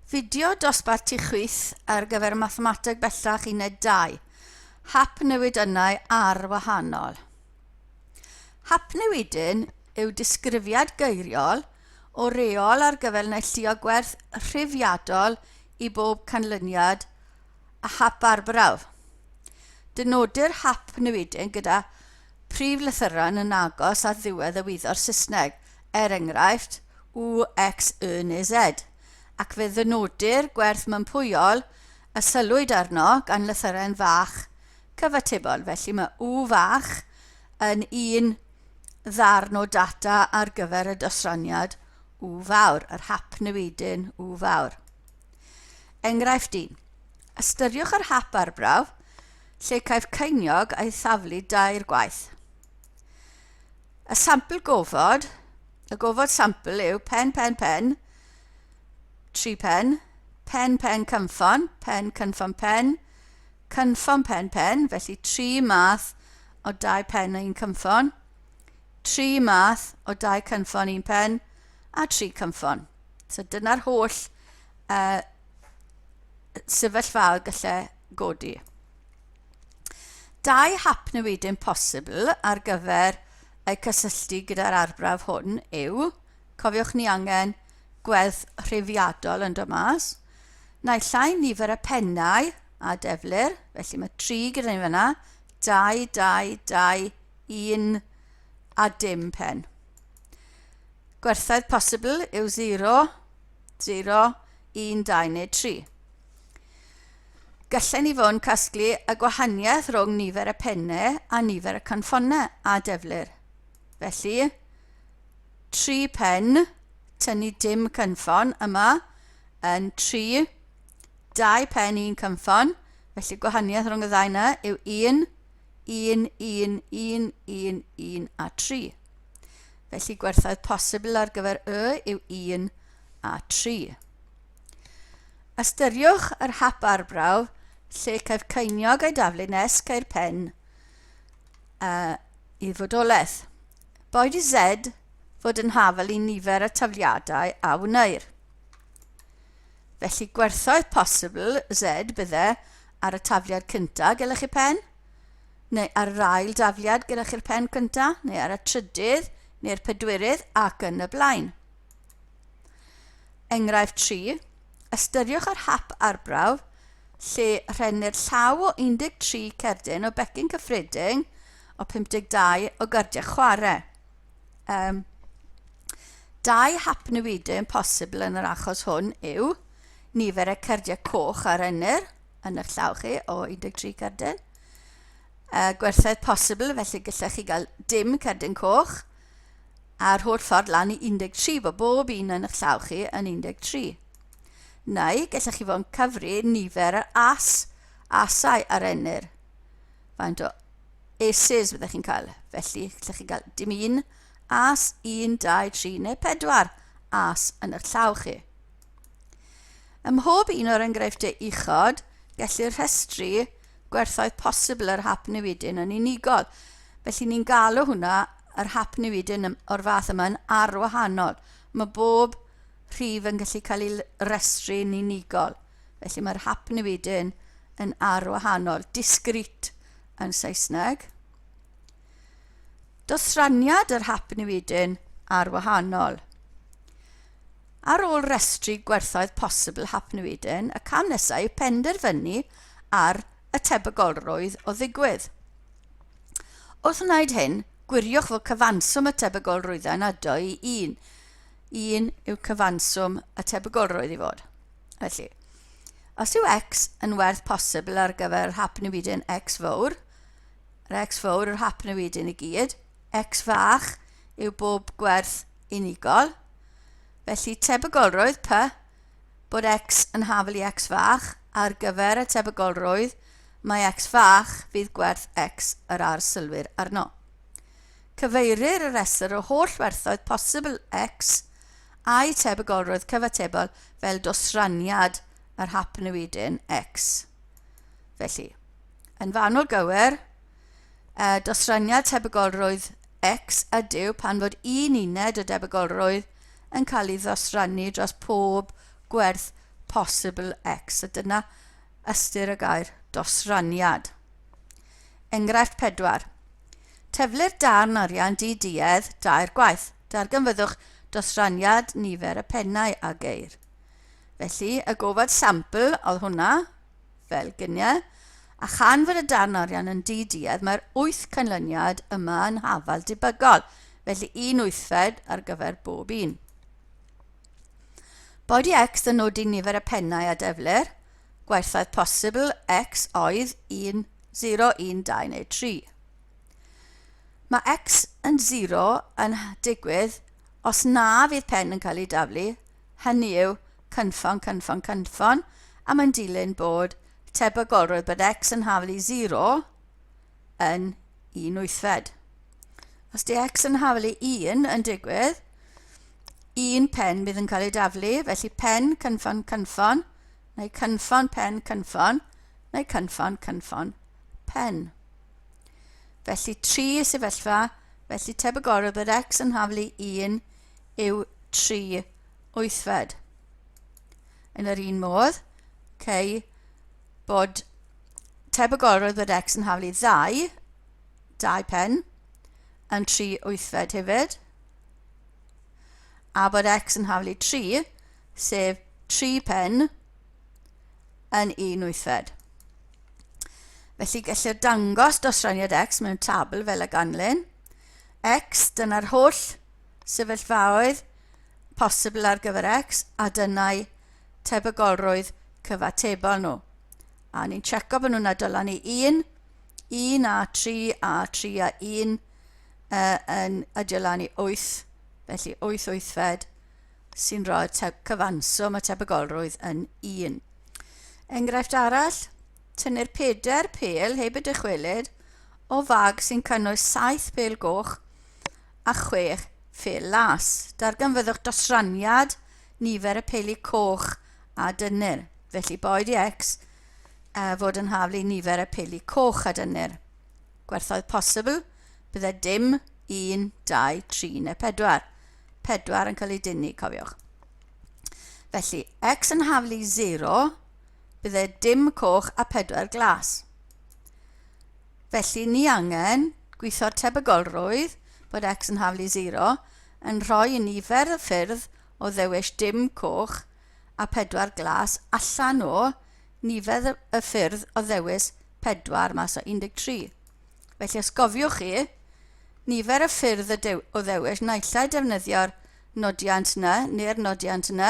Fideo dosbarth tu chwith ar gyfer mathemateg bellach uned 2. Hap newidynau ar wahanol. Hap newidyn yw disgrifiad geiriol o reol ar gyfer neillio gwerth rhifiadol i bob canlyniad a hap arbrawf. Dynodir hap newidyn gyda prif lythyran yn agos at ddiwedd y wyddor Saesneg, enghraifft U, X, Y neu Z, ac fe ddenodir gwerth mympwyol y sylwyd arno gan lythyren fach cyfatebol. Felly mae U fach yn un ddarn o data ar gyfer y dosraniad U fawr, yr hap newidyn U fawr. Enghraifft 1. Ystyriwch yr hap arbrawf lle caiff ceiniog ei thaflu 2 gwaith. Y sampl gofod, y gofod sampl yw pen, 3 pen, pen, cynffon, pen, cynffon, pen, felly 3 math o 2 pen a 1 cynffon, 3 math o 2 cynffon, 1 pen, a 3 cynffon. So dyna'r holl sefyllfaoedd gallai godi. 2 hap newidyn posibl ar gyfer eu cysylltu gyda'r arbrawf hwn yw, cofiwch ni angen gwerth rhifiadol yn dod mas, naill ai nifer y pennau a deflir, felly mae 3 gyda ni fyna, 2, 2, 1 a dim pen. Gwerthoedd posibl yw 0, 0, 1, 2 neu 3. Gallai ni fod yn casglu y gwahaniaeth rhwng nifer y pennau a nifer y cynffonau a deflir. Felly, 3 pen tynnu dim cynffon yma yn 3, 2 pen 1 cynffon, felly gwahaniaeth rhwng y ddau yna yw 1, 1, 1, 1, 1, 1 a 3. Felly gwerthoedd posibl ar gyfer Y yw 1 a 3. Ystyriwch yr hap arbrawf lle caiff ceiniog ei daflu nes cael pen i fodolaeth. Boed i Z fod yn hafel i nifer y tafliadau a wneir. Felly gwerthoedd posibl Z bydde ar y tafliad cyntaf gylech chi pen, neu ar yr ail dafliad gylech chi'r pen cyntaf, neu ar y trydydd, neu'r pedwerydd ac yn y blaen. Enghraifft 3. Ystyriwch yr hap arbrawf lle rhenir llaw o 13 cerdyn o becyn cyffredin o 52 o gardiau chwarae. 2 hap newidyn posibl yn yr achos hwn yw nifer y cardiau coch ar enir yn eich llaw chi o 13 cerdyn. Gwerthoedd posibl, felly gallech chi gael dim cerdyn coch a'r holl ffordd lan i 13, bod bob un yn eich llaw chi yn 13. Neu gallech chi fod yn cyfri nifer yr asau ar enir. Faint o aces byddech chi'n cael. Felly gallech chi gael dim 1, as 1, 2, 3 neu 4 as yn eich llaw chi. Ym mhob un o'r enghreifftiau uchod, gellir rhestru gwerthoedd posibl yr hap newidyn yn unigol. Felly ni'n galw hwnna yr hap newidyn o'r fath yma yn arwahanol. Mae bob rhif yn gallu cael ei restru yn unigol. Felly mae'r hap newidyn yn arwahanol, discrete yn Saesneg. Dosraniad yr hap newidyn arwahanol. Ar ôl restru gwerthoedd posibl hap newidyn, y cam nesaf yw penderfynu ar y tebygolrwydd o ddigwydd. Wrth wneud hyn, gwiriwch fod cyfanswm y tebygolrwyddau yn ado i 1. 1 yw cyfanswm y tebygolrwydd i fod. Felly, os yw X yn werth posibl ar gyfer hap newidyn X fawr, yr X fawr yw'r hap newidyn i gyd, X fach yw bob gwerth unigol, felly tebygolrwydd P bod X yn hafel i X fach ar gyfer y tebygolrwydd mae X fach fydd gwerth X yr arsylwyr arno. Cyfeirir y rhestr o holl werthoedd posibl X a'i tebygolrwydd cyfatebol fel dosraniad yr hap newidyn X. Felly, yn fanwl gywir, dosraniad tebygolrwydd X ydyw pan fod un uned o debygolrwydd yn cael ei ddosrannu dros pob gwerth possible x. A dyna ystyr y gair dosraniad. Enghraifft 4. Teflir darn arian di-duedd dair gwaith. Darganfyddwch dosraniad nifer y pennau a geir. Felly, y gofod sampl oedd hwnna, fel gyniau, a chan fod y darn arian yn di-duedd, mae'r 8 canlyniad yma yn hafal debygol, felly 1 wythfed ar gyfer bob un. Bod i x yn nodi nifer y pennau a deflir, gwerthoedd posibl x oedd 1, 0, 1, 2 neu 3. Mae x yn 0 yn digwydd os na fydd pen yn cael ei daflu, hynny yw cynffon, cynffon, cynffon, a mae'n dilyn bod tebygolrwydd bod x yn haflu 0 yn 1 wythfed. Os di x yn haflu 1 yn digwydd, un pen bydd yn cael ei daflu, felly pen, cynffon, cynffon, neu cynffon, pen, cynffon, neu cynffon, cynffon, pen. Felly 3 sefyllfa, felly tebygolrwydd bod x yn haflu 1 yw 3 wythfed. Yn yr un modd, bod tebygolrwydd bod x yn haflu 2 pen, yn 3 wythfed hefyd, a bod x yn haflu 3, sef 3 pen, yn 1 wythfed. Felly gellir dangos dosraniad x mewn tabl fel y ganlyn. X, dyna'r holl sefyllfaoedd posibl ar gyfer x, a dyna'i tebygolrwydd cyfatebol nhw. A ni'n checo bod nhw'n adolynu 1 a 3 a 3 a 1 yn adolynu 8, felly 8 wythfed sy'n rhoi cyfanswm y tebygolrwydd yn 1. Enghraifft arall, tynnu'r 4 pel heb y dychwelyd o fag sy'n cynnwys 7 pel goch a 6 pel las. Darganfyddwch dosraniad nifer y peli coch a dynnu'r. Felly boed i x fod yn haflu nifer y peli coch a dynnu'r. Gwerthoedd posibl, bydde dim 1, 2, 3 neu 4. 4 yn cael ei dynnu, cofiwch. Felly, x yn haflu 0, bydde dim coch a 4 glas. Felly, ni angen gweithio'r tebygolrwydd bod x yn haflu 0 yn rhoi i nifer y ffyrdd o ddewis dim coch a 4 glas allan o nifer y ffyrdd o ddewis 4 mas o 13. Felly, os gofiwch chi, nifer y ffyrdd o ddewis naillai defnyddio'r nodiant yna neu'r nodiant yna,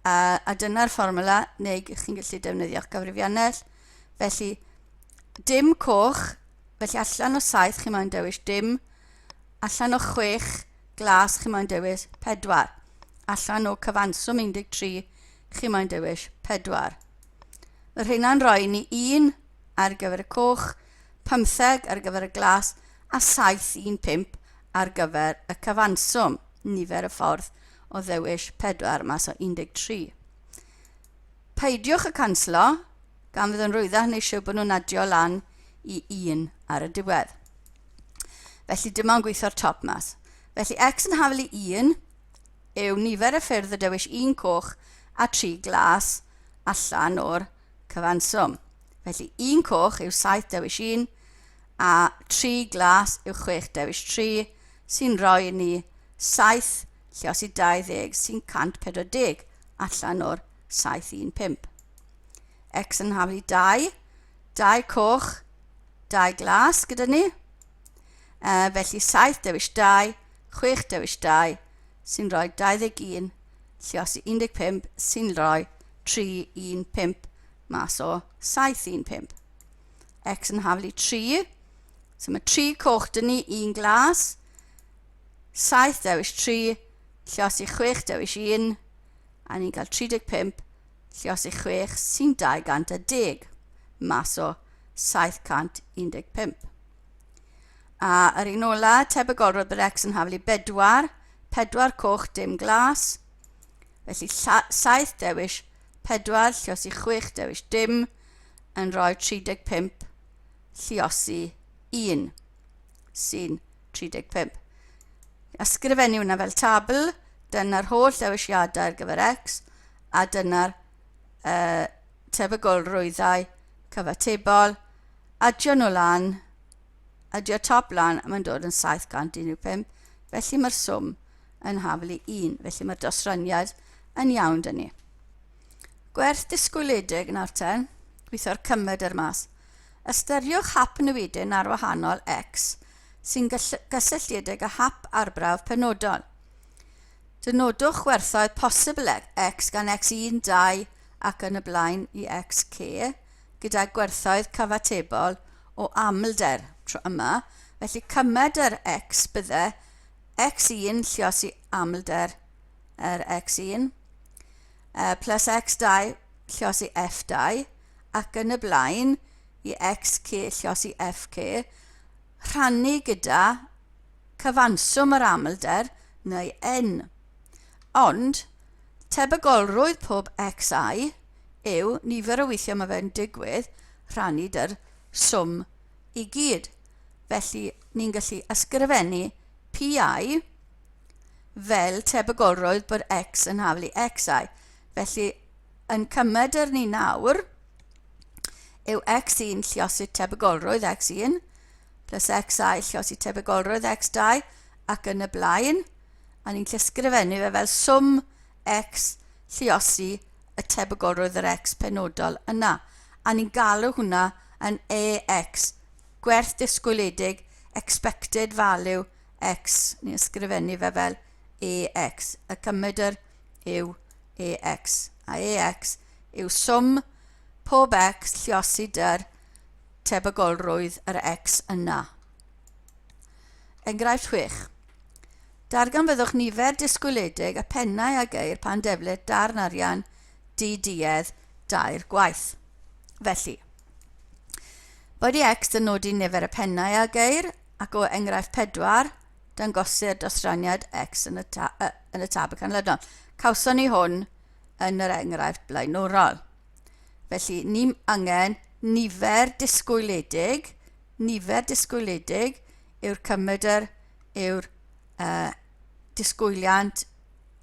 a dyna'r fformula, neu chi'n gallu defnyddio'ch gyfrifiannell. Felly, dim coch, felly allan o 7 chi moyn dewis dim, allan o 6 glas chi moyn dewis 4, allan o cyfanswm 13 chi moyn dewis 4. Yr hynna'n rhoi ni 1 ar gyfer y coch, 15 ar gyfer y glas, a 7, 1, 5 ar gyfer y cyfanswm, nifer y ffordd o ddewis 4 mas o 13. Peidiwch y canslo, gan fydd yn rwyddach neu siw bod nhw'n adio lan i 1 ar y diwedd. Felly dim ond gweithio'r top mas. Felly x yn haflu 1 yw nifer y ffyrdd o dewis 1 coch a 3 glas allan o'r cyfanswm. Felly 1 coch yw 7 dewis 1 a 3 glas yw 6 dewis 3 sy'n rhoi ni 7 lluos i 20 sy'n 140 allan o'r 7, 1, 5. X yn haflu 2 coch, 2 glas gyda ni. Felly 7 dewis 2, 6 dewis 2 sy'n rhoi 21 lluos i 15 sy'n rhoi 3, 1, 5 mas o 7, 1, 5. X yn haflu 3, so mae 3 coch dyn ni, 1 glas, 7 dewis 3, lluos i 6 dewis 1, a ni'n cael 35 lluos i 6 sy'n 210 mas o 715. A yr un ola, tebygolrwydd bod x yn haflu 4 coch dim glas, felly 7 dewis 4 lluos i 6 dewis dim yn rhoi 35 lluos i 1 sy'n 35. Ysgrifennu hwnna fel tabl, dyna'r holl ddewisiadau ar gyfer x, a dyna'r tebygolrwyddau cyfatebol. Adio nhw lan, adio top lan, a mae'n dod yn 715, felly mae'r swm yn haflu 1, felly mae'r dosraniad yn iawn dyn ni. Gwerth disgwyliedig nawr ten, gweithio'r cymryd yr mas. Ystyriwch hap newidyn ar wahanol x sy'n gysylltiedig â hap arbrawf penodol. Dynodwch gwerthoedd posibl x gan x1, 2 ac yn y blaen i xk gyda gwerthoedd cyfatebol o amlder tro yma. Felly cymed yr x bydde x1 lluosi amlder yr x1 plus x2 lluosi f2 ac yn y blaen i xk lluosi fk rhannu gyda cyfanswm yr amlder neu n. Ond, tebygolrwydd pob xi yw nifer o weithiau mae fe'n digwydd rhannu dy'r swm i gyd. Felly, ni'n gallu ysgrifennu pi fel tebygolrwydd bod x yn haflu xi. Felly, yn cymed yr ni nawr, yw x1 lluosi tebygolrwydd x1 plus xi lluosi tebygolrwydd x2 ac yn y blaen, a ni'n llysgrifennu fe fel swm x lluosi y tebygolrwydd yr x penodol yna. A ni'n galw hwnna yn ax, gwerth disgwyliedig, expected value x. Ni'n ysgrifennu fe fel ax. Y cymryd yw ax. A ax yw swm pob x lluosi dy'r tebygolrwydd yr x yna. Enghraifft 6. Dargan fyddwch nifer disgwyliedig y pennau a geir pan defnydd darn arian di-duedd dair gwaith. Felly, bod i x dynodi nifer y pennau a geir ac o enghraifft 4 dangosir dosraniad x yn y tabl canlynol. Cawson ni hwn yn yr enghraifft blaenorol. Felly, ni angen nifer disgwyliedig. Nifer disgwyliedig yw'r cymryd yw'r disgwyliant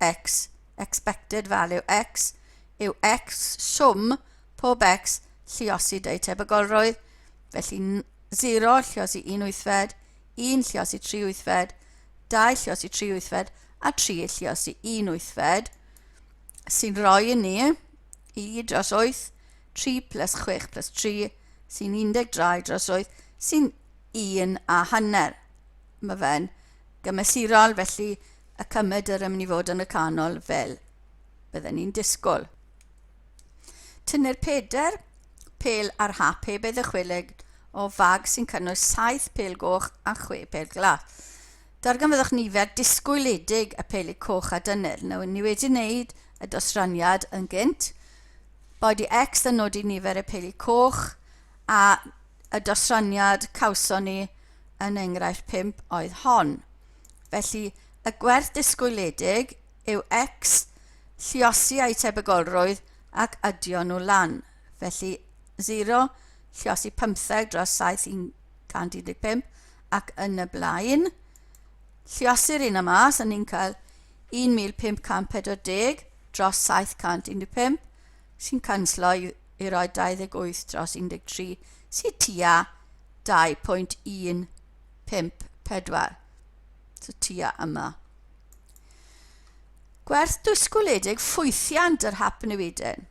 x, expected value x, yw x swm pob x lluosi dau tebygolrwydd. Felly 0 lluosi 1 wythfed, 1 lluosi 3 wythfed, 2 lluosi 3 wythfed a 3 lluosi 1 wythfed sy'n rhoi i ni i dros 8, 3 plus 6 plus 3 sy'n 12 dros 8 sy'n 1 a hanner. Mae fe'n gymesurol, felly y cymryd yn mynd i fod yn y canol fel bydden ni'n disgwyl. Tynnu'r 4 pel ar hap heb ei ddychwelyd o fag sy'n cynnwys 7 pel goch a 6 pel glas. Dargan fyddwch nifer disgwyliedig y peli coch a dynnu'r. Nawr, ni wedi wneud y dosraniad yn gynt, bod i x yn nodi nifer y peli coch a y dosraniad cawson ni yn enghraifft 5 oedd hon. Felly, y gwerth disgwyliedig yw x lluosi a'i tebygolrwydd ac adio nhw lan. Felly, 0 lluosi 15 dros 7 115 ac yn y blaen. Lluosi'r un yma, so ni'n cael 1540 dros 715 sy'n canslo i roi 28 dros 13 sy'n tua 2.154. So tua yma. Gwerth disgwyliedig ffwythiant yr hap newidyn.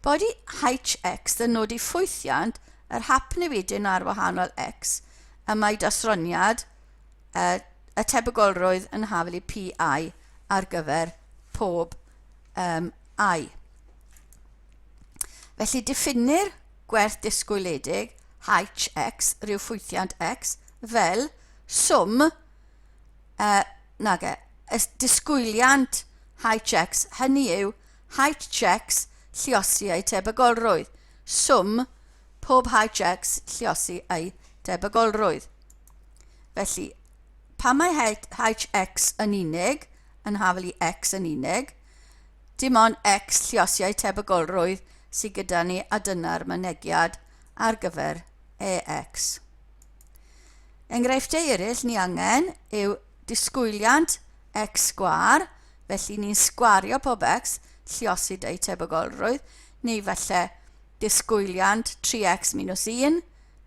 Bod i hx yn nodi ffwythiant yr hap newidyn ar wahanol x y mae dosroniad y tebygolrwydd yn haflu pi ar gyfer pob i. Felly diffinir gwerth disgwyliedig hx, rhyw ffwythiant x, fel swm disgwyliant hx, hynny yw hx lluosi ei tebygolrwydd, swm pob hx lluosi ei tebygolrwydd. Felly, pan mae hx yn unig, yn haflu x yn unig, dim ond x lluosi ei tebygolrwydd sydd gyda ni a dyna'r mynegiad ar gyfer ax. Enghreifftiau eraill ni angen yw disgwyliant x sgwar, felly ni'n sgwario pob x, lluosid eu tebygolrwydd, neu falle disgwyliant 3x minus 1,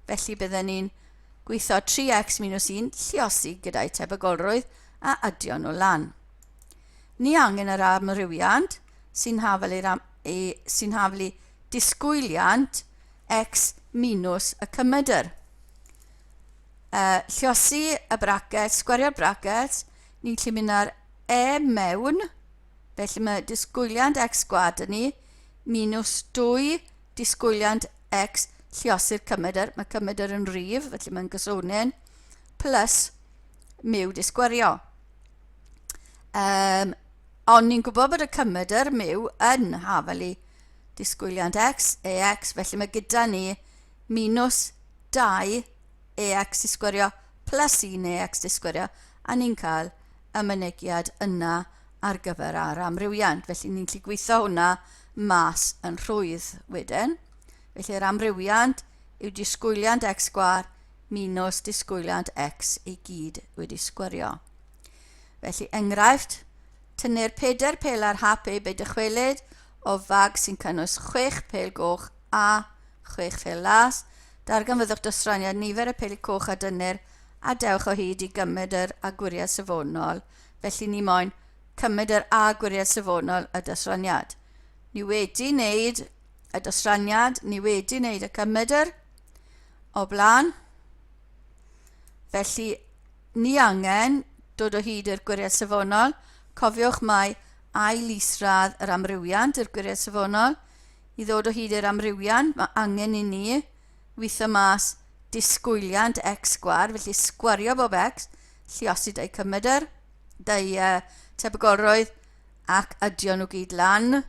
felly byddwn ni'n gweithio 3x minus 1 lluosi gyda'i tebygolrwydd a adio nhw lan. Ni angen yr amrywiant sy'n haflu disgwyliant x minus y cymydr. Lluosi y bracet, sgwario'r bracet, ni'n gallu mynd ar e mewn, felly mae disgwyliant x sgwad yn ni, minus 2 disgwyliant x lluosi'r cymydr, mae cymydr yn rif, felly mae'n gysonin, plus miw disgwario. Ond ni'n gwybod bod y cymydr miw yn hafelu disgwyliant x, ax, felly mae gyda ni minus 2 ax disgwario plus 1 ax disgwario, a ni'n cael y mynegiad yna ar gyfer ar amrywiant. Felly ni'n gallu gweithio hwnna mas yn rhwydd wedyn. Felly yr amrywiant yw disgwyliant x sgwar minus disgwyliant x i gyd wedi sgwario. Felly enghraifft, tynnu'r 4 pel ar hap e bei dychwelyd o fag sy'n cynnwys 6 pel goch a 6 pel las. Darganfyddwch dosraniad nifer y pel coch a dynnu'r a dewch o hyd i gymydr a gwiriau safonol. Felly ni moyn cymydr a gwiriau safonol y dosraniad. Ni wedi wneud y dosraniad, ni wedi wneud y cymydr o blaen. Felly ni angen dod o hyd i'r gwiriau safonol. Cofiwch mai ail isradd yr amrywiant i'r gwiriau safonol. I ddod o hyd i'r amrywiant, mae angen i ni weithio mas disgwyliant x sgwar, felly sgwario bob x, lluosid ei cymydr, tebygolrwydd ac adio nhw gyd lan,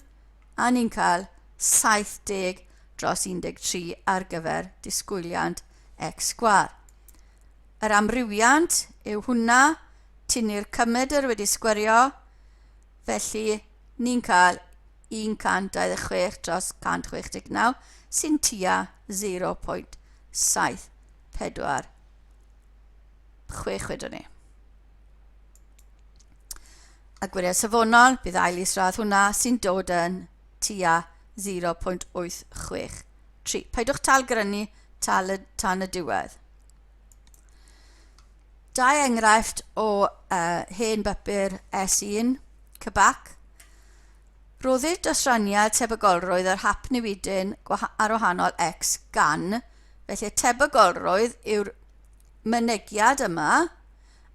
a ni'n cael 70 dros 13 ar gyfer disgwyliant x sgwar. Yr amrywiant yw hwnna, tynnu'r cymydr wedi sgwario, felly ni'n cael 126 dros 169 sy'n tua 0.746 wedyn ni. A gwiriau safonol, bydd ail isradd hwnna sy'n dod yn tua 0.863. Paidwch tal grynu tan y diwedd. Dau enghraifft o hen bapur S1, cybac. Roddir dosraniad tebygolrwydd yr hap newidyn ar wahanol x gan, felly tebygolrwydd yw'r mynegiad yma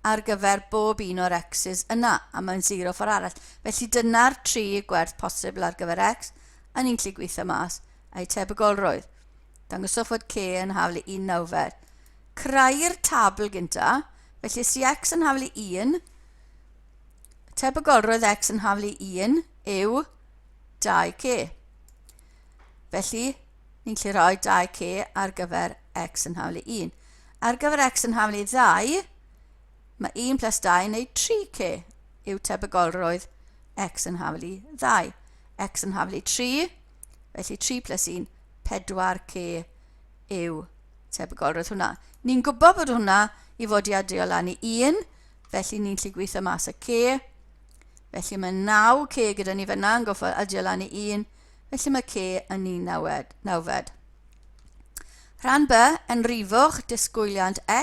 ar gyfer bob un o'r x's yna, a mae'n 0 ffordd arall. Felly dyna'r 3 gwerth posibl ar gyfer x, a ni'n gallu gweithio mas a'i tebygolrwydd. Dangoswch fod k yn haflu 1 nawfed. Creu'r tabl gynta, felly si x yn haflu 1, tebygolrwydd x yn haflu 1 yw 2k. Felly, ni'n gallu rhoi 2k ar gyfer x yn haflu 1. Ar gyfer x yn haflu 2, mae 1 plus 2 neu 3k yw tebygolrwydd x yn haflu 2. X yn haflu 3, felly 3 plus 1, 4k yw tebygolrwydd hwnna. Ni'n gwybod bod hwnna i fod i adio lan i 1, felly ni'n gallu gweithio mas y k. Felly mae 9k gyda ni fyna yn goffo adio lan i 1, felly mae k yn 1 nawfed. Rhan B, enrifwch disgwyliant x.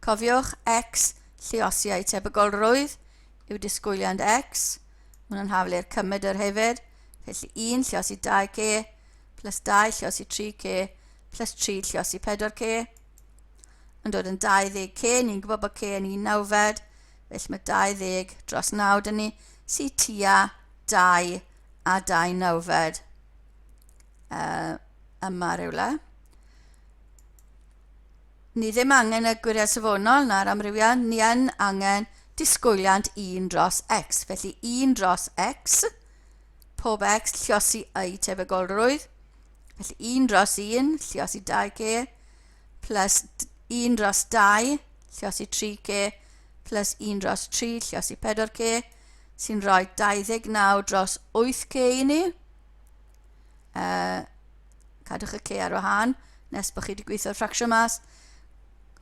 Cofiwch x lluosiau tebygolrwydd yw disgwyliant x. Hwna'n haflu'r cymydr hefyd. Felly 1 lluosi 2k, plus 2 lluosi 3k, plus 3 lluosi 4k. Yn dod yn 20k, ni'n gwybod bod k yn 1 nawfed. Felly mae 20 dros 9 dyn ni, sy tua 2 a 2 nawfed yma rywle. Ni ddim angen y gwiriau safonol na'r amrywiant, ni yn angen disgwyliant 1 dros x. Felly 1 dros x, pob x lluosi ei tebygolrwydd. Felly 1 dros 1 lluosi 2k, plus 1 dros 2 lluosi 3k, plus 1 dros 3 lluosi 4k, sy'n rhoi 29 dros 8k i ni. Cadwch y k ar wahân, nes bod chi wedi gweithio'r ffracsiwn mas.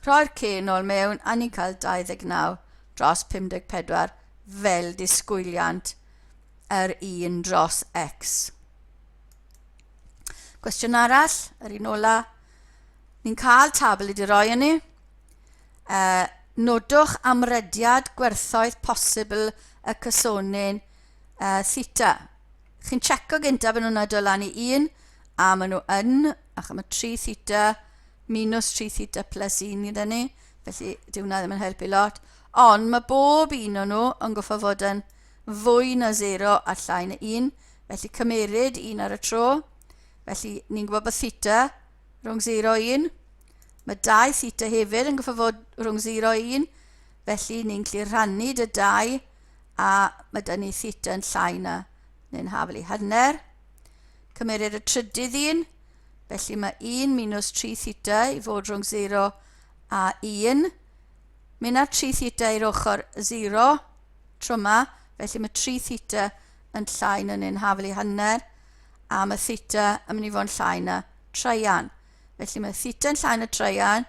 Rhoi'r k nôl mewn, a ni'n cael 29 dros 54 fel disgwyliant yr 1 dros x. Cwestiwn arall, yr un ola. Ni'n cael tabl wedi roi yn ni. Nodwch amrydiad gwerthoedd posibl y cysonyn theta. Chi'n checo gyntaf yn hwnna dod lan i 1, a maen nhw yn, ac mae 3 theta minus 3 theta plus 1 gyda ni, felly dyw hwnna ddim yn helpu lot. Ond mae bob un o'n nhw yn goffo fod yn fwy na 0 a llai na 1, felly cymeryd 1 ar y tro. Felly ni'n gwybod bod theta rhwng 0 a 1. Mae 2 theta hefyd yn goffo fod rhwng 0 a 1, felly ni'n gallu rhannu dy 2 a mae dyn ni theta yn llai na neu'n hafel i hanner. Cymeryd y trydydd un, felly mae 1 minus 3 theta i fod rhwng 0 a 1. Mae yna 3 theta i'r ochr 0 tro yma, felly mae 3 theta yn llai na neu'n hafel i hanner, a mae theta yn mynd i fod yn llai na treian. Felly mae theta yn llai na treian,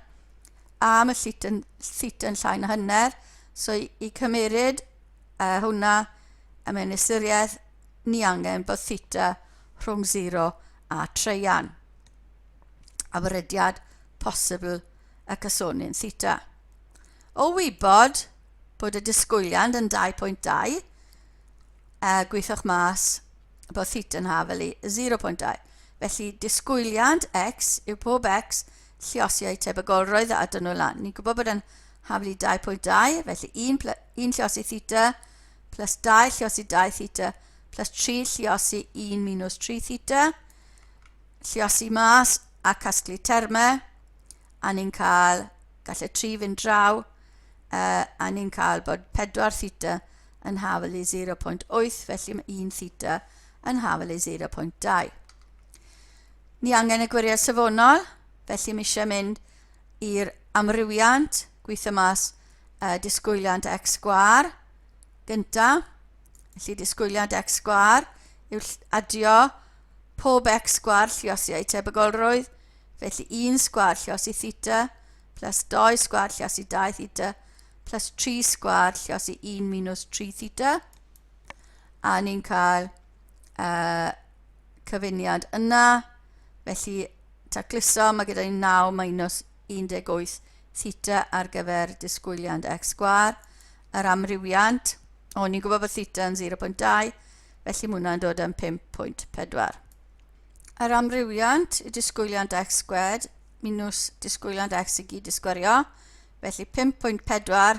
a mae theta yn llai na hanner. So i cymeryd hwnna, a mewn ystyried, ni angen bod theta rhwng 0 a treian. Amrydiad posibl y cysonyn theta. O wybod bod y disgwyliad yn 2.2, gweithwch mas bod theta yn hafel i 0.2. Felly disgwyliad x yw pob x lluosi ei tebygolrwydd a dyn nhw lan. Ni'n gwybod bod yn hafel i 2.2, felly 1 lluosi theta plus 2 lluosi 2 theta plus 3 lluosi 1 minus 3 theta. Lluosi mas a casglu termau, a ni'n cael, gallai 3 fynd draw, a ni'n cael bod 4 theta yn hafel i 0.8, felly mae 1 theta yn hafel i 0.2. Ni angen y gwiriau safonol, felly mi eisiau mynd i'r amrywiant, gweithio mas disgwyliant x sgwar gynta. Felly disgwyliant x sgwar yw adio pob x sgwar lluosi ei tebygolrwydd, felly 1 sgwar lluosi theta plus 2 sgwar lluosi 2 theta plus 3 sgwar lluosi 1 minus 3 theta. A ni'n cael cyfuniad yna, felly tacluso mae gyda ni 9 minus 18 theta ar gyfer disgwyliad x sgwar. Yr amrywiant, ni'n gwybod bod theta yn 0.2, felly mae hwnna'n dod yn 5.4. Yr amrywiant y disgwyliad x sgwed minus disgwyliad x i gyd disgwyrio, felly 5.4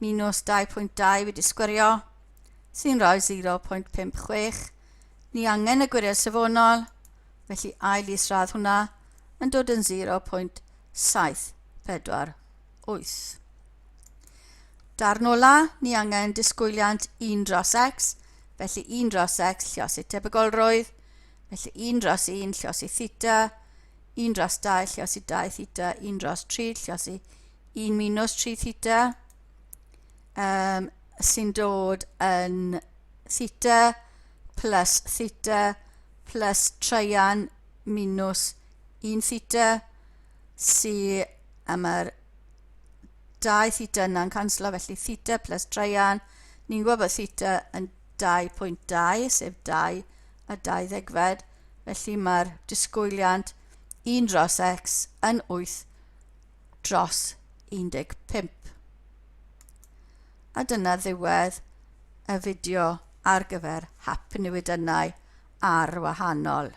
minus 2.2 wedi disgwyrio, sy'n rhoi 0.56. Ni angen y gwiriau safonol, felly ail isradd hwnna yn dod yn 0.748. Darn ola, ni angen disgwyliant 1 dros x, felly 1 dros x lluosi tebygolrwydd, felly 1 dros 1 lluosi theta, 1 dros 2 lluosi 2 theta, 1 dros 3 lluosi 1 minus 3 theta, sy'n dod yn theta plus treian minus 1 theta, sy'n mae'r 2 theta yna'n canslo, felly theta plus treian. Ni'n gwybod bod theta yn 2.2, sef 2 a 20, felly mae'r disgwyliant 1 dros x yn 8 dros 15. A dyna ddiwedd y fideo ar gyfer hap newidynau arwahanol.